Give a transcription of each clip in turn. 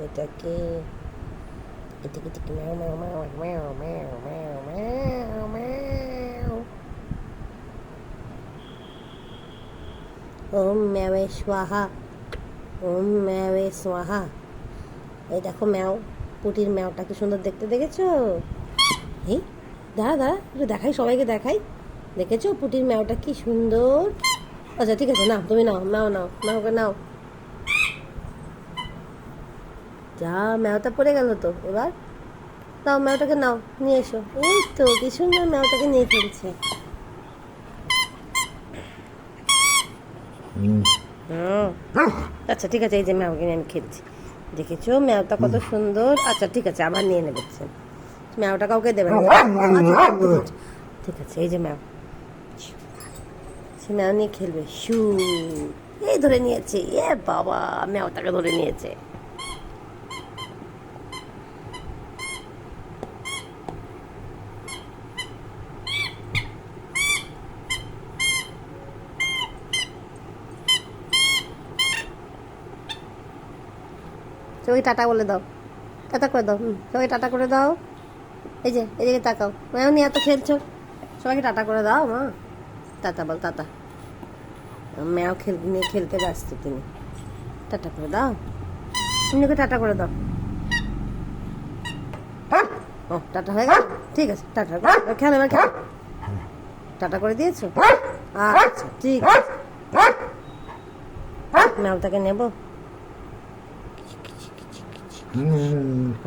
এটাকে এটাকে টিকি ম্যাও ম্যাও ম্যাও ম্যাও ম্যাও ম্যাও ম্যাও ম্যাও। ওম ম্যাওয়ে স্বাহা, ওম ম্যাওয়ে স্বাহা। এই দেখো ম্যাও, পুটির ম্যাওটা কি সুন্দর দেখতে, দেখেছো? এই দাঁড়া দাঁড়া, একটু দেখাই, সবাইকে দেখাই। দেখেছো পুটির ম্যাওটা কি সুন্দর? আচ্ছা ঠিক আছে, নাও তুমি নাও, ম্যাও নাও, ম্যাওকে নাও। যা, ম্যাওটা পড়ে গেল তো, এবার নাও ম্যাওটাকে নাও, নিয়ে এসো। এই তো কি সুন্দর ম্যাওটাকে নিয়ে ফেলছে। আচ্ছা ঠিক আছে, এই যে ম্যাওকে নিয়ে আমি খেলছি। দেখেছো ম্যাওটা কত সুন্দর। আচ্ছা ঠিক আছে, আবার নিয়ে নেবে। ম্যাওটা কাউকে দেবে না। আচ্ছা, ঠিক আছে, এই যে ম্যাও, সে ম্যাও নিয়ে খেলবে। শু, এই ধরে নিয়েছে। এ বাবা, ম্যাওটাকে ধরে নিয়েছে। সবাই টাটা বলে দাও, টাটা করে দাও। সবাই টাটা করে দাও। এই যে এদিকে তাকাও, ম্যাও নিয়ে এত খেলছো, সবাইকে টাটা করে দাও। মা টাটা বল, টাটা। ম্যাও নিয়ে খেলতে ব্যস্ত তিনি। টাটা করে দাও, এমনিকে টাটা করে দাও। ও টাটা হয়ে গেল, ঠিক আছে, টাটা খেলো, এবার খেলো। টাটা করে দিয়েছো? আচ্ছা ঠিক আছে, ম্যাওটাকে নেবো।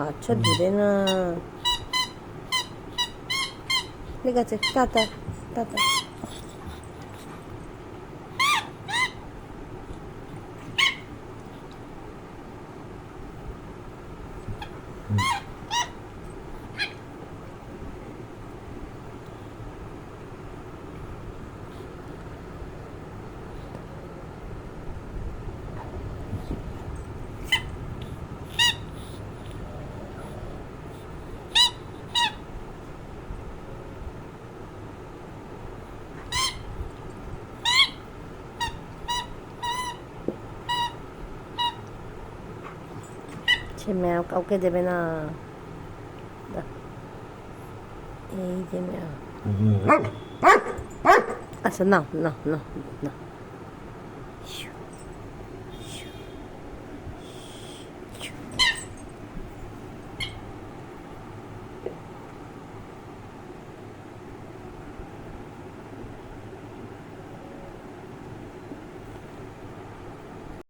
আচ্ছা দিবে না, ঠিক আছে, টাটা টাটা। সে ম্যাও কাউকে দেবে না। এই যে ম্যাও। আচ্ছা নাও নাও নাও নাও।